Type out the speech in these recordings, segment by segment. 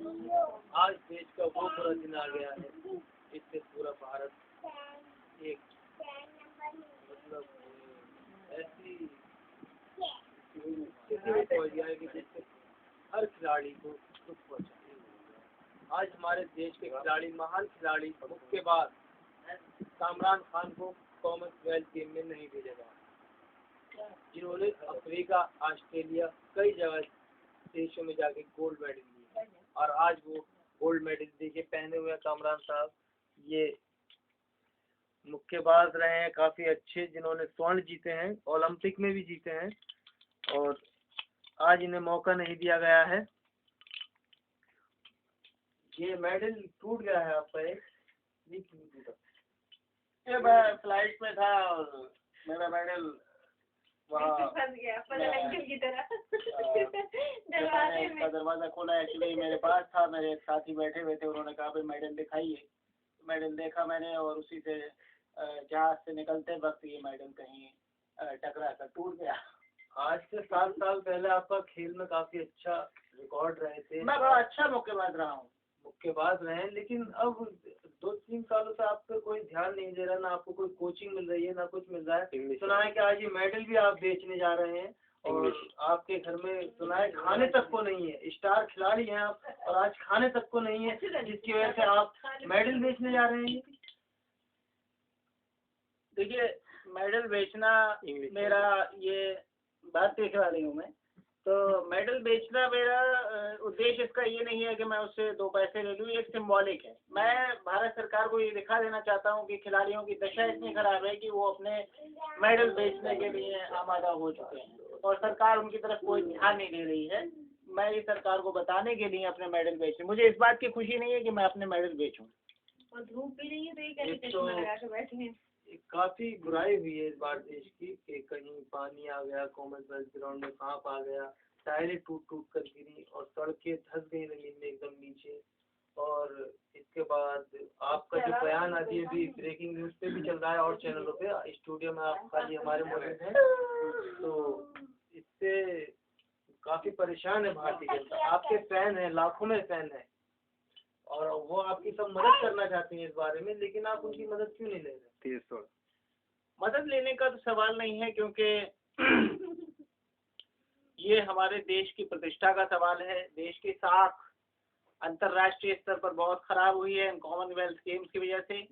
आज देश का वो बुरा दिन आ गया है, इससे पूरा भारत एक मतलब ऐसी स्थिति में पहुंच गया है कि जिससे हर खिलाड़ी को दुख पहुंचा। आज हमारे देश के खिलाड़ी, महान खिलाड़ी, मुक्केबाज कामरान खान को कॉमनवेल्थ गेम में नहीं भेजा गया, जिन्होंने अफ्रीका, ऑस्ट्रेलिया, कई जगह देशों में जाके गोल्ड मेडल लिए। और आज वो गोल्ड मेडल देखिए पहने हुए कामरान साहब, ये मुक्केबाज रहे हैं काफी अच्छे, जिन्होंने स्वर्ण जीते हैं, ओलंपिक में भी जीते हैं, और आज इन्हें मौका नहीं दिया गया है। ये मेडल टूट गया है आपका, एक टूटा। ये मैं फ्लाइट में था और मेरा मेडल फंस गया पतंग की तरह दरवाजा खोला। एक्चुअली मेरे पास था, मेरे एक साथी बैठे हुए थे, उन्होंने कहा भाई मेडल दिखाइए। मेडल देखा मैंने और उसी से जहाज से निकलते वक्त ये मेडल कहीं टकरा कर टूट गया। आज से 7 साल पहले आपका खेल में काफी अच्छा रिकॉर्ड रहे थे। मैं बड़ा अच्छा मुक्केबाज रहा हूँ। मुक्केबाज रहे हैं, लेकिन अब 2-3 सालों से आप पे कोई ध्यान नहीं दे रहा, ना आपको कोई कोचिंग मिल रही है, ना कुछ मिल रहा है। सुना है कि आज ये मेडल भी आप बेचने जा रहे हैं, और आपके घर में सुना है खाने तक को नहीं है। स्टार खिलाड़ी हैं आप, और आज खाने तक को नहीं है, जिसकी वजह से आप मेडल बेचने जा रहे हैं। देखिए, मेडल बेचना मेरा ये बात देखने वाली हूँ मैं, तो मेडल बेचना मेरा उद्देश्य इसका ये नहीं है कि मैं उससे 2 पैसे ले लूँ। एक सिंबॉलिक है। मैं भारत सरकार को ये दिखा देना चाहता हूँ कि खिलाड़ियों की दशा इतनी खराब है कि वो अपने मेडल बेचने के लिए आमादा हो चुके हैं, और सरकार उनकी तरफ कोई ध्यान नहीं दे रही है। मैं ये सरकार को बताने के लिए अपने मेडल बेचूँ। मुझे इस बात की खुशी नहीं है कि मैं अपने मेडल बेचूँ। और धूप भी नहीं है तो ये कैसे चश्मा लगा के बैठे हैं। काफी बुराई हुई है इस बार देश की, कि कहीं पानी आ गया, कॉमनवेल्थ ग्राउंड में सांप आ गया, टायरें टूट कर गिरी, और सड़कें धंस गई जमीन में एकदम नीचे। और इसके बाद आपका जो बयान अभी ब्रेकिंग न्यूज पे भी चल रहा है और चैनलों पे, स्टूडियो में आप खाली हमारे मौजूद हैं, तो इससे काफी परेशान है भारतीय जनता। आपके फैन है, लाखों में फैन है, और वो आपकी सब मदद करना चाहते हैं इस बारे में, लेकिन आप उनकी मदद क्यों नहीं ले रहे? मदद लेने का तो सवाल नहीं है, क्योंकि ये हमारे देश की प्रतिष्ठा का सवाल है। देश की साख अंतर्राष्ट्रीय स्तर पर बहुत खराब हुई है इन कॉमनवेल्थ गेम्स की वजह से।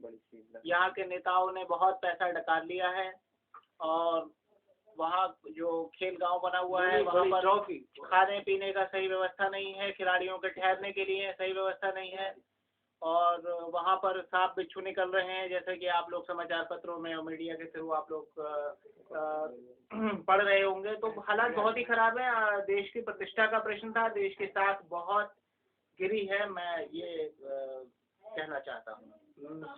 यहाँ के नेताओं ने बहुत पैसा डकार लिया है, और वहाँ जो खेल गांव बना हुआ है वहाँ पर खाने पीने का सही व्यवस्था नहीं है, खिलाड़ियों के ठहरने के लिए सही व्यवस्था नहीं है, और वहाँ पर सांप बिच्छू निकल रहे हैं, जैसे कि आप लोग समाचार पत्रों में और मीडिया के थ्रू आप लोग पढ़ रहे होंगे। तो हालात बहुत ही खराब है। देश की प्रतिष्ठा का प्रश्न था, देश के साथ बहुत गिरी है, मैं ये कहना चाहता हूँ।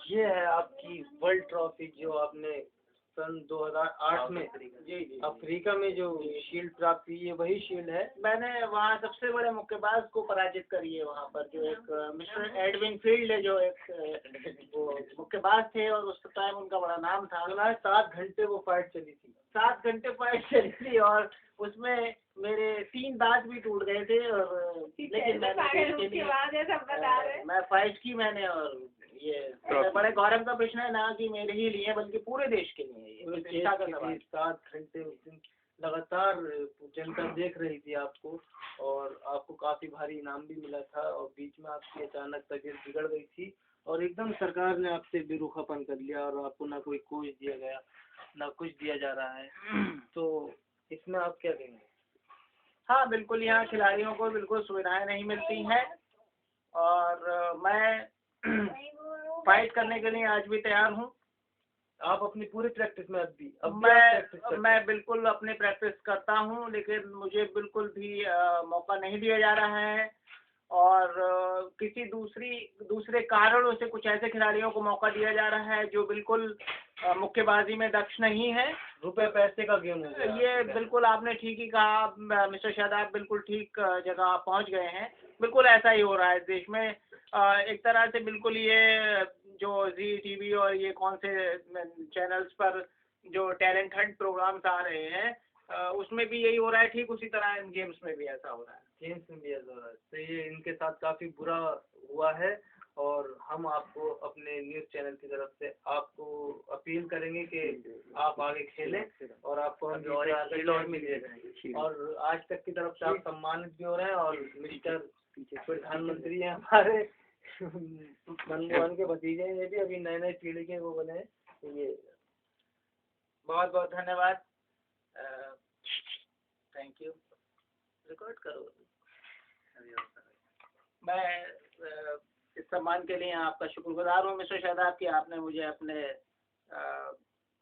ये है आपकी वर्ल्ड ट्रॉफी जो आपने सन 2008 में अफ्रीका में जो शील्ड प्राप्त की, ये वही शील्ड है। मैंने वहाँ सबसे बड़े मुक्केबाज को पराजित करी है वहाँ पर, जो एक मिस्टर एडविन फील्ड है, जो एक वो मुक्केबाज थे, और उस टाइम उनका बड़ा नाम था। 7 घंटे वो फाइट चली थी। 7 घंटे फाइट चली थी, और उसमें मेरे 3 दांत भी टूट गए थे, और लेकिन मैं फाइट की मैंने। और ये बड़े गौरव का प्रश्न है, ना कि मेरे ही लिए बल्कि पूरे देश के लिए। 7 घंटे उस दिन लगातार जनता देख रही थी आपको, और आपको काफी भारी इनाम भी मिला था, और बीच में आपकी अचानक तबीयत बिगड़ गई थी, और एकदम सरकार ने आपसे बेरुखापन कर लिया, और आपको ना कोई कोच दिया गया, ना कुछ दिया जा रहा है। तो इसमें आप क्या कहेंगे? हाँ बिल्कुल, यहाँ खिलाड़ियों को बिल्कुल सुविधाएं नहीं मिलती हैं, और मैं फाइट करने के लिए आज भी तैयार हूँ। आप अपनी पूरी प्रैक्टिस में मैं बिल्कुल अपनी प्रैक्टिस करता हूँ, लेकिन मुझे बिल्कुल भी मौका नहीं दिया जा रहा है, और किसी दूसरे कारणों से कुछ ऐसे खिलाड़ियों को मौका दिया जा रहा है जो बिल्कुल मुक्केबाजी में दक्ष नहीं है। रुपए पैसे का गेम हो गया। ये बिल्कुल आपने ठीक ही कहा मिस्टर शादाब, बिल्कुल ठीक जगह आप पहुँच गए हैं। बिल्कुल ऐसा ही हो रहा है देश में। एक तरह से बिल्कुल ये जो जी टीवी और ये कौन से चैनल्स पर जो टैलेंट हंट प्रोग्राम्स आ रहे हैं, उसमें भी यही हो रहा है। ठीक उसी तरह इन गेम्स में भी ऐसा हो रहा है। जेम्स मीडिया द्वारा। तो ये इनके साथ काफी बुरा हुआ है और हम आपको अपने न्यूज चैनल की तरफ से आपको अपील करेंगे कि आप आगे खेलें और आपको हम और आज तक की तरफ से आप सम्मानित भी हो रहे हैं और मिस्टर प्रधानमंत्री हैं हमारे मनमोहन के भतीजे हैं, ये भी अभी नए नए पीढ़ी के वो बने हैं। ये बहुत बहुत धन्यवाद। Thank you. रिकॉर्ड करो। मैं इस सम्मान के लिए आपका शुक्रगुजार हूँ मिस्टर शादाब कि आपने मुझे अपने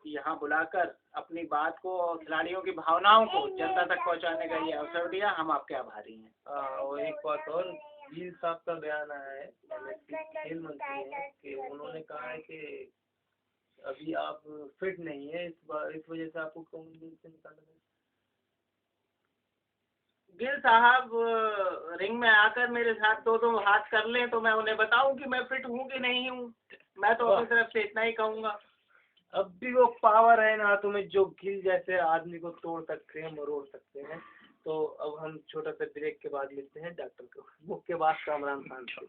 यहाँ बुलाकर अपनी बात को और खिलाड़ियों की भावनाओं को जनता तक पहुँचाने का ये अवसर दिया। हम आपके आभारी हैं। और एक बात और, गिल साहब का बयान आया है, खेल मंत्री हैं, कि उन्होंने कहा है कि अभी आप फिट नहीं है, इस वजह से आपको कॉमनवेल्थ से निकाला गया। गिल साहब रिंग में आकर मेरे साथ दो हाथ कर लें तो मैं उन्हें बताऊं कि मैं फिट हूं कि नहीं हूं। मैं तो अपनी तरफ से इतना ही कहूंगा। अब भी वो पावर है ना तुम्हें जो गिल जैसे आदमी को तोड़ सकते हैं, मरोड़ सकते हैं। तो अब हम छोटा सा ब्रेक के बाद मिलते हैं डॉक्टर को, मुक्केबाज कामरान खान से।